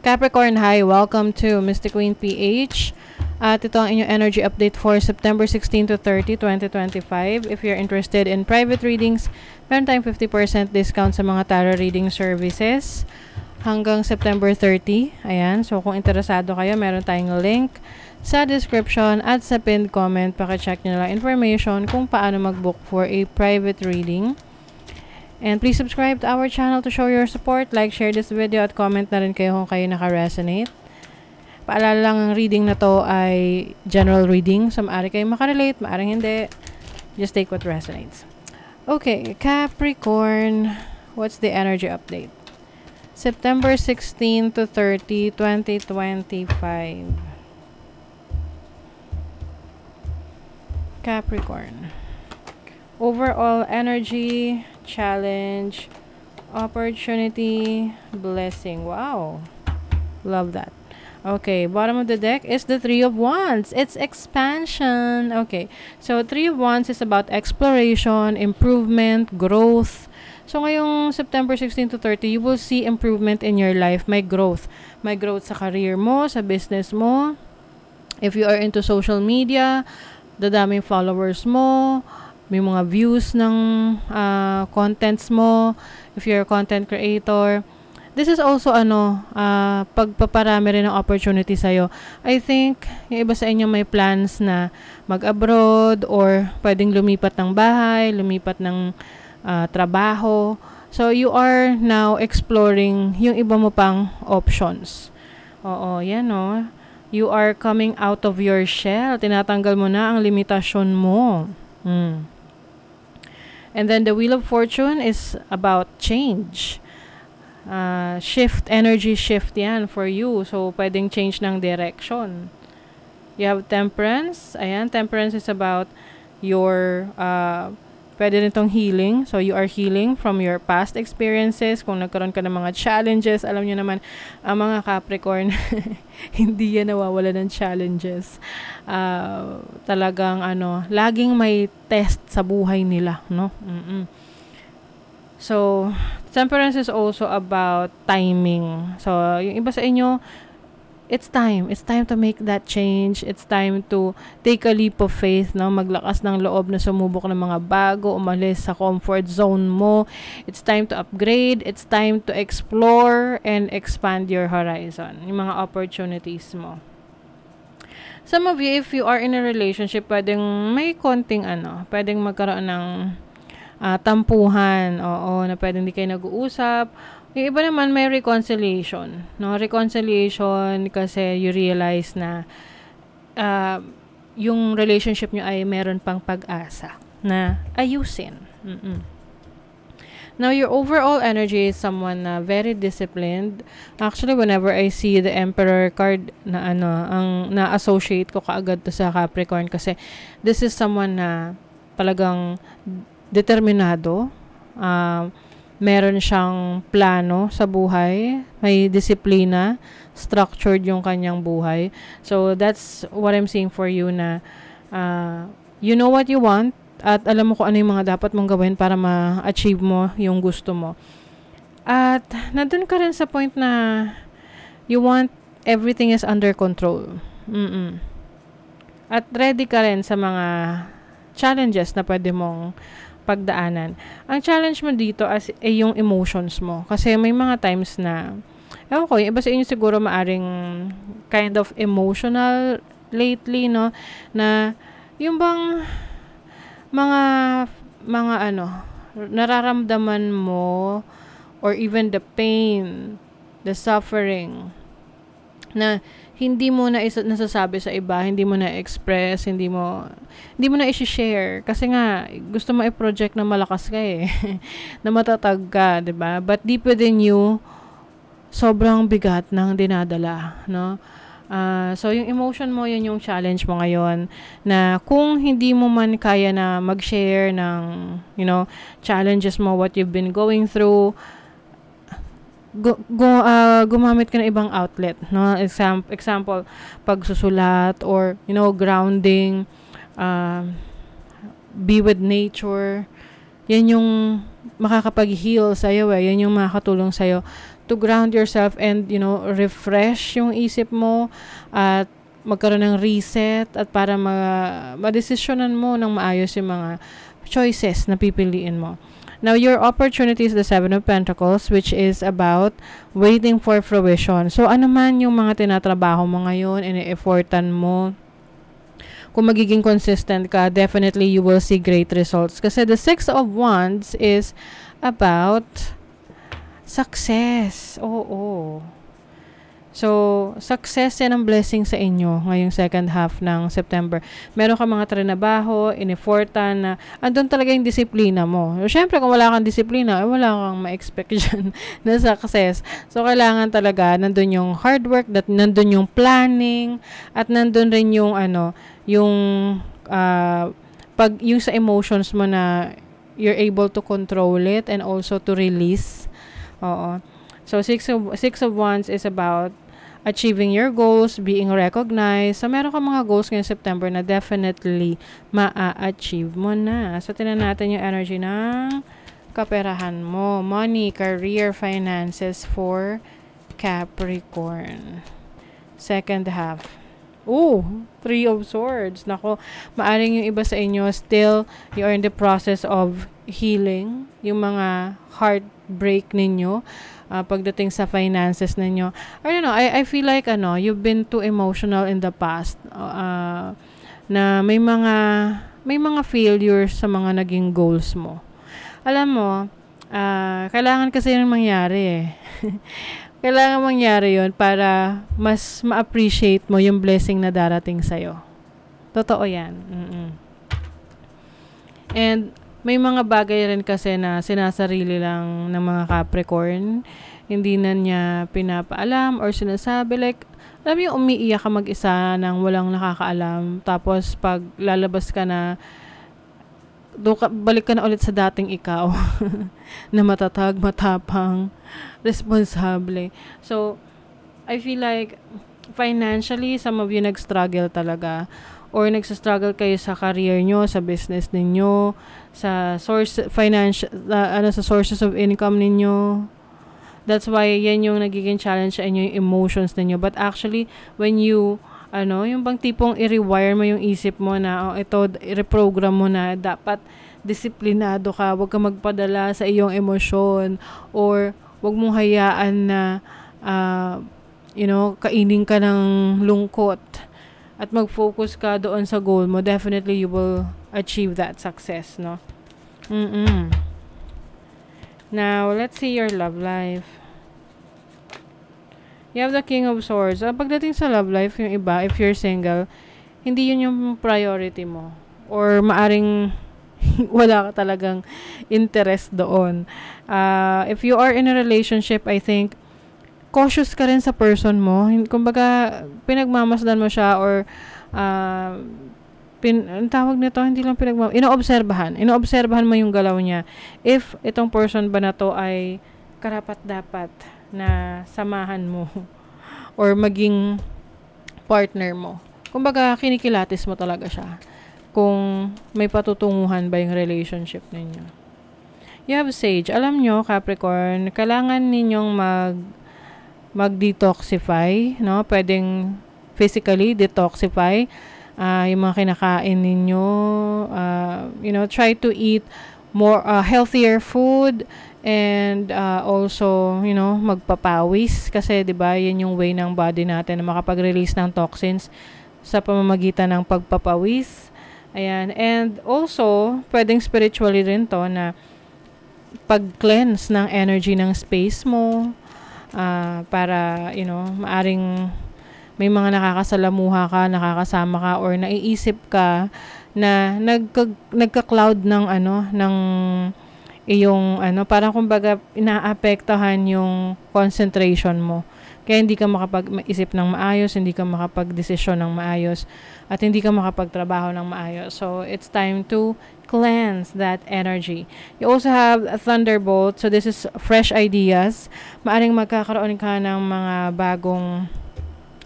Capricorn, hi! Welcome to Mystic Queen PH. At ito ang inyong energy update for September 16 to 30, 2025. If you're interested in private readings, meron tayong 50% discount sa mga tarot reading services hanggang September 30. Ayan, so kung interesado kayo, meron tayong link sa description at sa pinned comment. Paki-check nyo lang information kung paano mag-book for a private reading. And please subscribe to our channel to show your support. Like, share this video at comment na rin kayo kung kayo naka-resonate. Paalala lang, ang reading na to ay general reading. So, maaari kayo makarelate, maaring hindi. Just take what resonates. Okay, Capricorn. What's the energy update? September 16 to 30, 2025. Capricorn. Overall energy, challenge, opportunity, blessing. Wow. Love that. Okay, bottom of the deck is the Three of Wands. It's expansion. Okay, so Three of Wands is about exploration, improvement, growth. So ngayong September 16 to 30, you will see improvement in your life. May growth. May growth sa career mo, sa business mo. If you are into social media, dadaming followers mo, may mga views ng contents mo, if you're a content creator. This is also pagpaparami rin ng opportunity sa'yo. I think, yung iba sa inyo may plans na mag-abroad or pwedeng lumipat ng bahay, lumipat ng trabaho. So, you are now exploring yung iba mo pang options. Oo, yan o. You are coming out of your shell. Tinatanggal mo na ang limitasyon mo. And then the Wheel of Fortune is about change. Shift, energy shift yan for you. So, pwedeng change ng direction. You have Temperance. Ayan, Temperance is about your pwede rin itong healing. So, you are healing from your past experiences. Kung nagkaroon ka ng mga challenges, alam nyo naman, ang mga Capricorn, hindi yan nawawala ng challenges. Talagang, laging may test sa buhay nila, no? So, Temperance is also about timing. So, yung iba sa inyo, it's time. It's time to make that change. It's time to take a leap of faith, no? Maglakas ng loob na sumubok ng mga bago, umalis sa comfort zone mo. It's time to upgrade. It's time to explore and expand your horizon. Yung mga opportunities mo. Some of you, if you are in a relationship, pwedeng may konting pwedeng magkaroon ng tampuhan. Oo, na pwedeng hindi kayo nag-uusap. Yung iba naman may reconciliation, no? Reconciliation kasi you realize na yung relationship nyo ay meron pang pag-asa na ayusin. Now, your overall energy is someone na very disciplined. Actually, whenever I see the Emperor card na ang na-associate ko kaagad to sa Capricorn kasi this is someone na talagang determinado. Meron siyang plano sa buhay, may disiplina, structured yung kanyang buhay. So, that's what I'm seeing for you na you know what you want at alam mo kung ano yung mga dapat mong gawin para ma-achieve mo yung gusto mo. At nandun ka rin sa point na you want everything is under control. At ready ka rin sa mga challenges na pwede mong pagdaanan. Ang challenge mo dito ay yung emotions mo. Kasi may mga times na, ewan ko, yung iba sa inyo siguro maaring kind of emotional lately, no? Na yung bang mga nararamdaman mo or even the pain, the suffering na hindi mo na nasasabi sa iba, hindi mo na express, hindi mo na i-share kasi nga gusto mo i-project na malakas ka na matatag ka, 'di ba? But deep within you, sobrang bigat ng dinadala, no? So yung emotion mo, yun yung challenge mo ngayon na kung hindi mo man kaya na mag-share ng, challenges mo, what you've been going through, gumamit ka ng ibang outlet, no? Example, pagsusulat or grounding, be with nature. Yan yung makakapag-heal sa'yo yan yung makakatulong sa'yo to ground yourself and, you know, refresh yung isip mo at magkaroon ng reset at para madesisyonan mo ng maayos yung mga choices na pipiliin mo. Now, your opportunity is the Seven of Pentacles, which is about waiting for fruition. So, ano man yung mga tinatrabaho mo ngayon, ini-effortan mo, kung magiging consistent ka, definitely you will see great results. Kasi the Six of Wands is about success. Oo. So, success yan ang blessing sa inyo ngayong second half ng September. Meron ka mga trinabaho, in-effortan na andun talaga yung disiplina mo. So, syempre, kung wala kang disiplina, wala kang ma-expect dyan na success. So, kailangan talaga nandun yung hard work, nandun yung planning, at nandun rin yung yung yung sa emotions mo na you're able to control it and also to release. Oo. So, Six of Wands is about achieving your goals, being recognized. So, meron ka mga goals ngayong September na definitely ma-achieve mo na. So, tinan natin yung energy ng kaperahan mo. Money, career, finances for Capricorn. Second half. Three of Swords. Nako, maaring yung iba sa inyo, still, you are in the process of healing. Yung mga heartbreak ninyo. Pagdating sa finances ninyo. I don't know, I feel like you've been too emotional in the past na may mga failures sa mga naging goals mo. Alam mo, kailangan kasi yun mangyari kailangan mangyari yun para mas ma-appreciate mo yung blessing na darating sa'yo. Totoo yan. And may mga bagay rin kasi na sinasarili lang ng mga Capricorn. Hindi na niya pinapaalam or sinasabi. Like, alam mo yung umiiyak ka mag-isa nang walang nakakaalam. Tapos, pag lalabas ka na, balik ka na ulit sa dating ikaw. Na matatag, matapang, responsable. So, I feel like, financially, some of you nag-struggle talaga. Or nagsa-struggle kayo sa career nyo, sa business ninyo, sa sa sources of income ninyo. That's why yan yung nagiging challenge sa inyo, yung emotions ninyo. But actually, when you, yung bang tipong i-rewire mo yung isip mo na, ito, i-reprogram mo na, dapat disiplinado ka, huwag ka magpadala sa iyong emosyon, or huwag mong hayaan na, kainin ka ng lungkot. At mag-focus ka doon sa goal mo, definitely you will achieve that success, no? Now, let's see your love life. You have the King of Swords. Pagdating sa love life, yung iba, if you're single, hindi yun yung priority mo. Or maaring wala ka talagang interest doon. If you are in a relationship, I think, cautious ka rin sa person mo. Kumbaga, pinagmamasdan mo siya or ang tawag nito, hindi lang inoobserbahan mo yung galaw niya. If itong person ba na to ay karapat-dapat na samahan mo or maging partner mo. Kumbaga, kinikilatis mo talaga siya. Kung may patutunguhan ba yung relationship ninyo. You have Sage. Alam nyo, Capricorn, kailangan ninyong mag-detoxify, no? Pwedeng physically detoxify yung mga kinakain ninyo. Try to eat more healthier food and also, magpapawis kasi 'di ba, yan yung way ng body natin na makapag-release ng toxins sa pamamagitan ng pagpapawis. Ayan. And also, pwedeng spiritually rin to na pag-cleanse ng energy ng space mo. Para, maaring may mga nakakasalamuha ka, nakakasama ka, or naiisip ka na nagka-cloud ng iyong parang kumbaga inaapektuhan yung concentration mo. Kaya hindi ka makapag-isip ng maayos, hindi ka makapag-desisyon ng maayos, at hindi ka makapagtrabaho ng maayos. So, it's time to cleanse that energy. You also have a thunderbolt. So, this is fresh ideas. Maaring magkakaroon ka ng mga bagong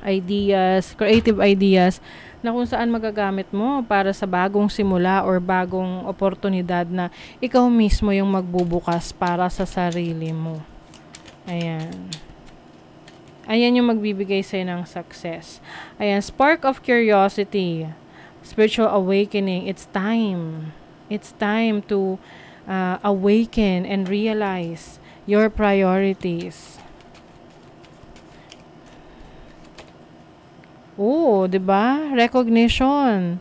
ideas, creative ideas, na kung saan magagamit mo para sa bagong simula or bagong oportunidad na ikaw mismo yung magbubukas para sa sarili mo. Ayan. Ayan yung magbibigay sa'yo ng success. Ayan, spark of curiosity, spiritual awakening. It's time. It's time to awaken and realize your priorities. Oo, 'di ba? Recognition.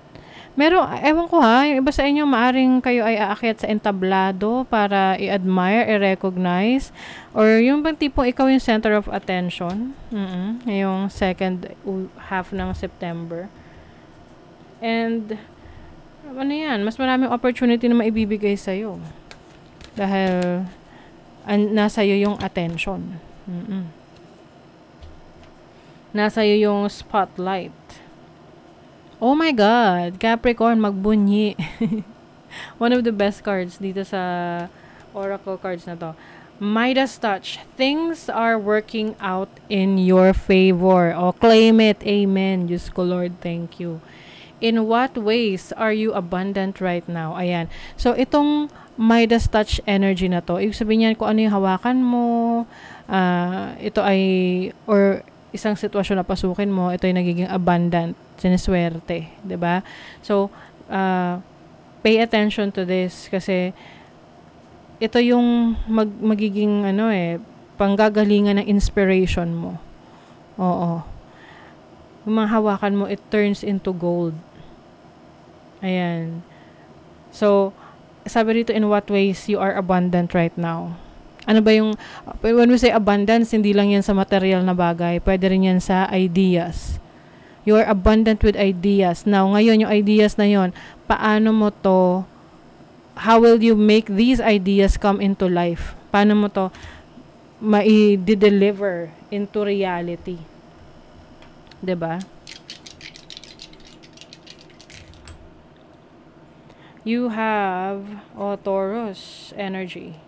Meron, ewan ko ha, yung iba sa inyo maaring kayo ay aakyat sa entablado para i-admire, i-recognize, or yung bang tipong ikaw yung center of attention, yung second half ng September. And, ano yan, mas maraming opportunity na maibibigay sa'yo. Dahil, nasa iyo yung attention. Nasa iyo yung spotlight. Oh my God, Capricorn, magbunyi. One of the best cards dito sa oracle cards na to. Midas touch. Things are working out in your favor. Oh, claim it. Amen. Diyos ko, Lord, thank you. In what ways are you abundant right now? Ayan. So, itong Midas touch energy na to, ibig sabihin yan kung ano yung hawakan mo, ito ay, or isang sitwasyon na pasukin mo, ito ay nagiging abundant, sineswerte, 'di ba? So, pay attention to this kasi ito yung magiging panggagalingan ng inspiration mo. Oo. Yung mga hawakan mo, it turns into gold. Ayan. So, sabi rito, in what ways you are abundant right now? Ano ba yung, when we say abundance, hindi lang yan sa material na bagay. Pwede rin yan sa ideas. You are abundant with ideas. Now, ngayon, yung ideas na yon, paano mo to, how will you make these ideas come into life? Paano mo to ma-deliver into reality? 'Di ba? You have, Taurus energy.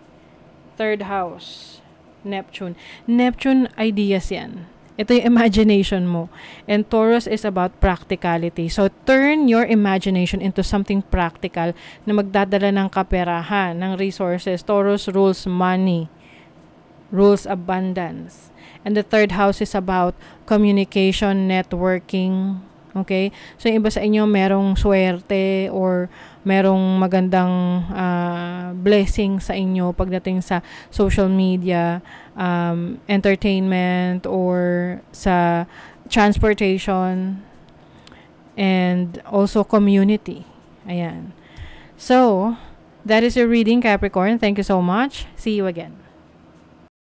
Third house, Neptune. Neptune, ideas yan. Ito yung imagination mo. And Taurus is about practicality. So, turn your imagination into something practical na magdadala ng kaperahan, ng resources. Taurus rules money, rules abundance. And the third house is about communication, networking. Okay? So, yung iba sa inyo merong swerte or merong magandang blessing sa inyo pagdating sa social media, entertainment, or sa transportation, and also community. Ayan. So, that is your reading, Capricorn. Thank you so much. See you again.